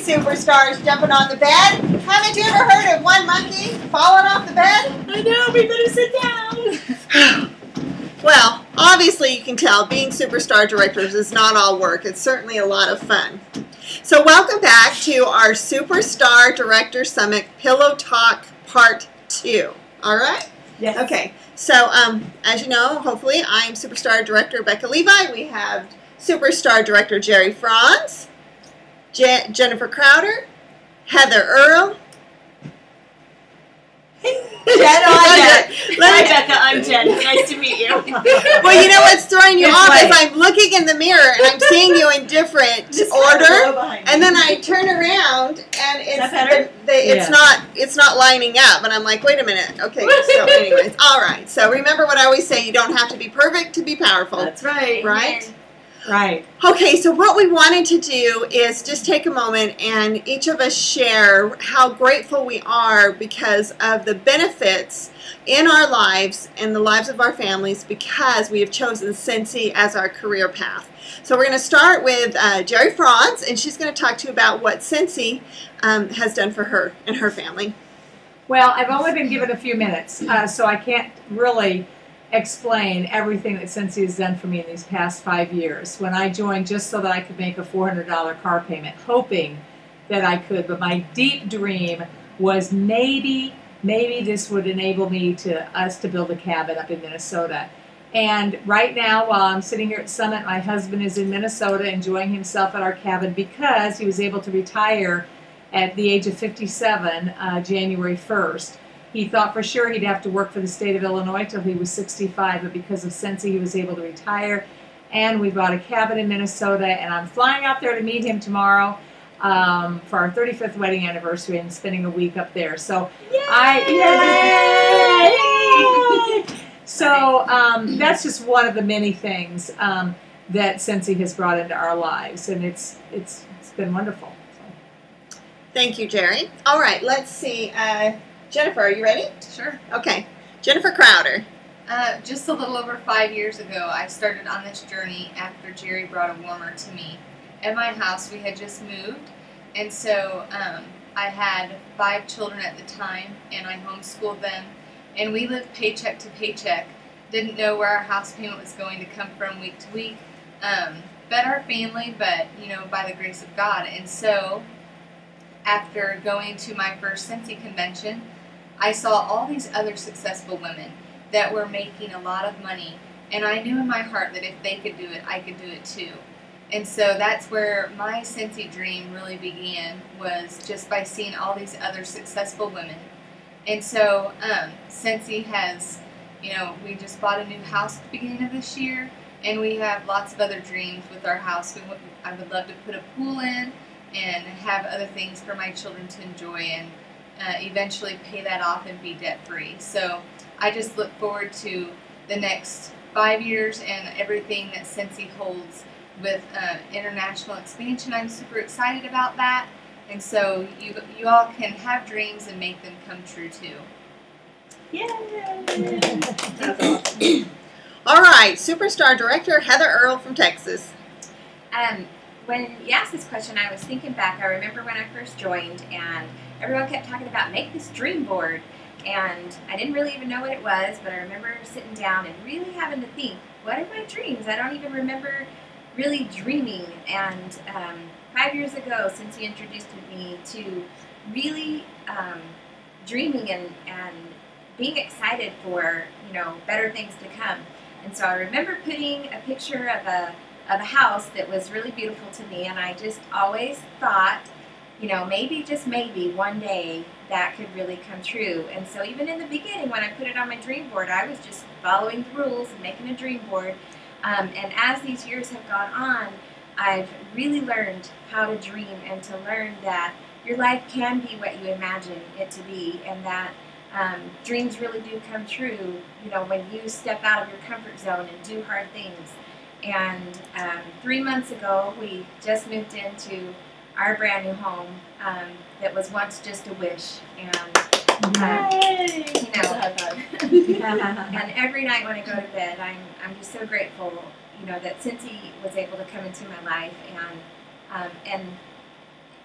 superstars jumping on the bed. Haven't you ever heard of one monkey falling off the bed? I know, we better sit down. Well, obviously you can tell being superstar directors is not all work. It's certainly a lot of fun. So welcome back to our Superstar Director Summit Pillow Talk Part 2. All right? Yes. Okay. So as you know, hopefully I'm Superstar Director Becca Levi. We have Superstar Director Jerry Franz, Jennifer Crowder, Heather Earl. Hi, Becca. I'm Jen. Nice to meet you. Well, you know what's throwing you off is I'm looking in the mirror and I'm seeing you in different order, and then I turn around and it's not lining up, and I'm like, wait a minute. Okay. So, anyways, all right. So remember what I always say: you don't have to be perfect to be powerful. That's right. Right. Right. Okay, so what we wanted to do is just take a moment and each of us share how grateful we are because of the benefits in our lives and the lives of our families because we have chosen Scentsy as our career path. So we're going to start with Jerry Franz, and she's going to talk to you about what Scentsy has done for her and her family. Well, I've only been given a few minutes, so I can't really explain everything that Scentsy has done for me in these past 5 years. When I joined just so that I could make a $400 car payment, hoping that I could, but my deep dream was maybe this would enable us to build a cabin up in Minnesota. And right now, while I'm sitting here at Summit, my husband is in Minnesota enjoying himself at our cabin because he was able to retire at the age of 57, January 1st. He thought for sure he'd have to work for the state of Illinois till he was 65, but because of Scentsy, he was able to retire. And we bought a cabin in Minnesota, and I'm flying out there to meet him tomorrow for our 35th wedding anniversary and spending a week up there. So So that's just one of the many things that Scentsy has brought into our lives, and it's been wonderful. So. Thank you, Jerry. All right, let's see. Jennifer, are you ready? Sure. Okay. Jennifer Crowder. Just a little over 5 years ago, I started on this journey after Jerry brought a warmer to me. At my house, we had just moved, and so I had 5 children at the time, and I homeschooled them, and we lived paycheck to paycheck. Didn't know where our house payment was going to come from week to week. Fed our family, but, you know, by the grace of God. And so, after going to my first Scentsy convention, I saw all these other successful women that were making a lot of money, and I knew in my heart that if they could do it, I could do it too. And so that's where my Scentsy dream really began, was just by seeing all these other successful women. And so Scentsy has, you know, we just bought a new house at the beginning of this year, and we have lots of other dreams with our house. I would love to put a pool in and have other things for my children to enjoy, and eventually pay that off and be debt-free. So I just look forward to the next 5 years and everything that Scentsy holds with international expansion. I'm super excited about that, and so you all can have dreams and make them come true too. Yay! That's awesome. All right, Superstar Director Heather Earl from Texas. When you asked this question, I was thinking back. I remember when I first joined, and everyone kept talking about make this dream board, and I didn't really even know what it was, but I remember sitting down and really having to think, what are my dreams? I don't even remember really dreaming. And 5 years ago, Scentsy introduced me to really dreaming and being excited for, you know, better things to come. And so I remember putting a picture of a house that was really beautiful to me, and I just always thought, you know, maybe, just maybe, one day that could really come true. And so even in the beginning, when I put it on my dream board, I was just following the rules and making a dream board. And as these years have gone on, I've really learned how to dream and to learn that your life can be what you imagine it to be, and that dreams really do come true, you know, when you step out of your comfort zone and do hard things. And 3 months ago, we just moved into our brand new home that was once just a wish. And you know, and every night when I go to bed, I'm just so grateful, you know, that Scentsy was able to come into my life and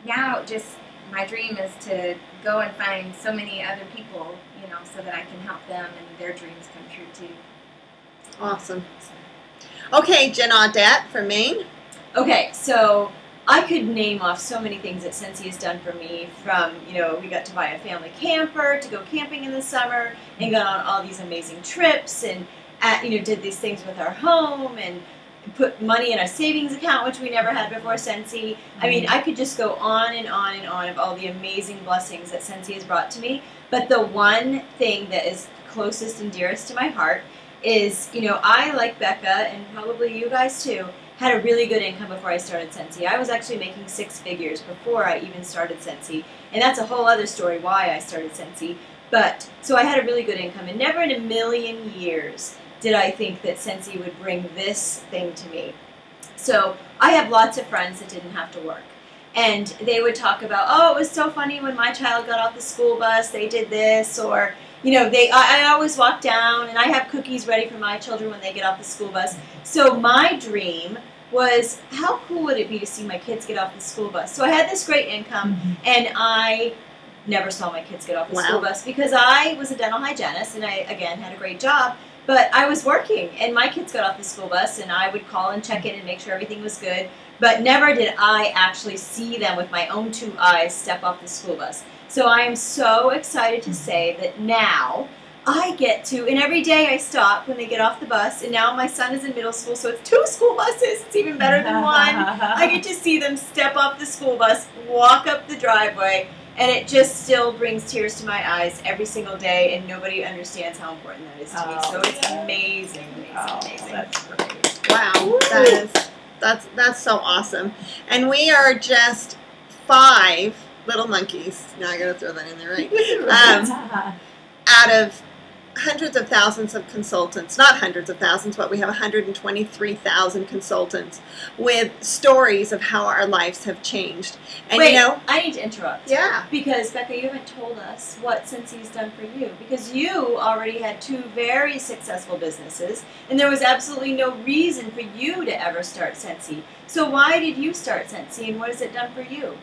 now just my dream is to go and find so many other people, you know, so that I can help them and their dreams come true too. Awesome. Okay, Jen Audette from Maine. Okay, so I could name off so many things that Scentsy has done for me. From, you know, we got to buy a family camper to go camping in the summer and go on all these amazing trips, and you know, did these things with our home and put money in our savings account, which we never had before Scentsy. I mean, I could just go on and on and on of all the amazing blessings that Scentsy has brought to me. But the one thing that is closest and dearest to my heart is, you know, I, like Becca, and probably you guys too, had a really good income before I started Scentsy. I was actually making 6 figures before I even started Scentsy, and that's a whole other story why I started Scentsy. But, so I had a really good income, and never in a million years did I think that Scentsy would bring this thing to me. So I have lots of friends that didn't have to work. And they would talk about, oh, it was so funny when my child got off the school bus, they did this, or, you know, I always walk down and I have cookies ready for my children when they get off the school bus. So my dream was, how cool would it be to see my kids get off the school bus? So I had this great income, and I never saw my kids get off the school bus because I was a dental hygienist, and I, again, had a great job. But I was working, and my kids got off the school bus, and I would call and check in and make sure everything was good. But never did I actually see them with my own 2 eyes step off the school bus. So I am so excited to say that now I get to, and every day I stop when they get off the bus, and now my son is in middle school, so it's 2 school buses. It's even better than 1. I get to see them step off the school bus, walk up the driveway, and it just still brings tears to my eyes every single day, and nobody understands how important that is to me. So it's amazing, amazing. That's great. Wow, that's so awesome. And we are just 5 little monkeys. Now I gotta throw that in there, right? Out of hundreds of thousands of consultants, not hundreds of thousands, but we have 123,000 consultants with stories of how our lives have changed. And wait, you know, I need to interrupt. yeah, Because, Becca, you haven't told us what Scentsy's done for you. Because you already had 2 very successful businesses, and there was absolutely no reason for you to ever start Scentsy. So why did you start Scentsy, and what has it done for you?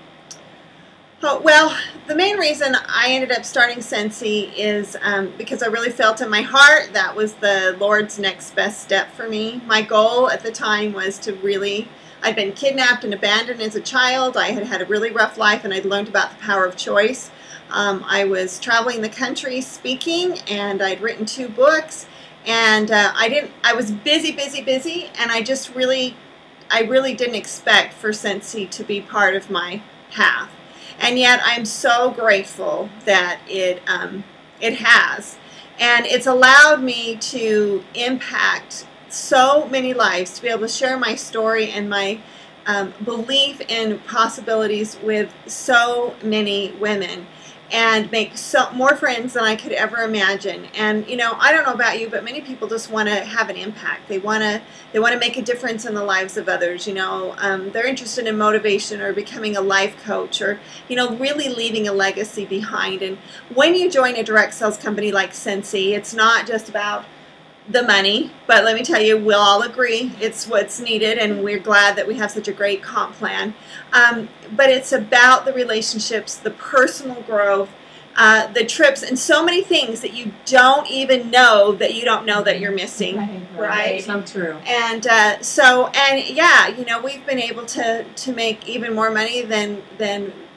oh, well, the main reason I ended up starting Scentsy is because I really felt in my heart that was the Lord's next best step for me. My goal at the time was to really, I'd been kidnapped and abandoned as a child. I had had a really rough life, and I'd learned about the power of choice. I was traveling the country speaking, and I'd written 2 books, and I was busy, and I really didn't expect for Scentsy to be part of my path. And yet I'm so grateful that it has. And it's allowed me to impact so many lives, to be able to share my story and my belief in possibilities with so many women, and make more friends than I could ever imagine. And you know, I don't know about you, but many people just want to have an impact. They want to make a difference in the lives of others. You know, they're interested in motivation or becoming a life coach, or you know, really leaving a legacy behind. And when you join a direct sales company like Scentsy, it's not just about the money, but let me tell you, we'll all agree it's what's needed, and we're glad that we have such a great comp plan. But it's about the relationships, the personal growth, the trips, and so many things that you don't even know that you don't know that you're missing. Right? So true. And yeah, you know, we've been able to make even more money than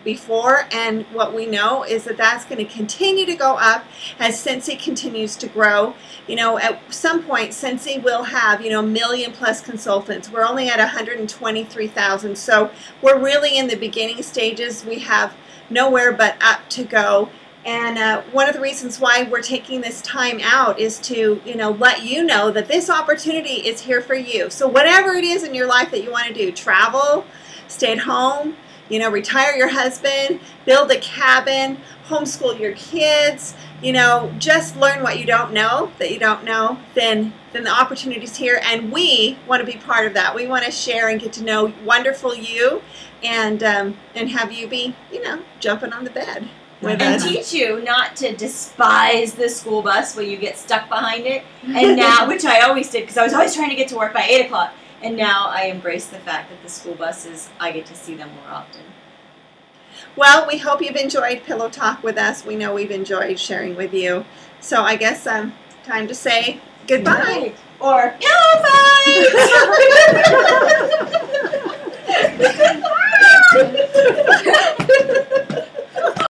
before, and what we know is that that's going to continue to go up as Scentsy continues to grow. You know, at some point Scentsy will have, you know, 1 million+ consultants. We're only at 123,000, so we're really in the beginning stages. We have nowhere but up to go. And one of the reasons why we're taking this time out is to, you know, let you know that this opportunity is here for you. So whatever it is in your life that you want to do, travel, stay at home, you know, retire your husband, build a cabin, homeschool your kids, you know, just learn what you don't know, then the opportunity's here, and we want to be part of that. We want to share and get to know wonderful you, and have you be, you know, jumping on the bed with us. And teach you not to despise the school bus when you get stuck behind it. And now, which I always did, because I was always trying to get to work by 8 o'clock. And now I embrace the fact that the school buses, I get to see them more often. Well, we hope you've enjoyed Pillow Talk with us. We know we've enjoyed sharing with you. So I guess time to say goodbye. Or Pillow fight!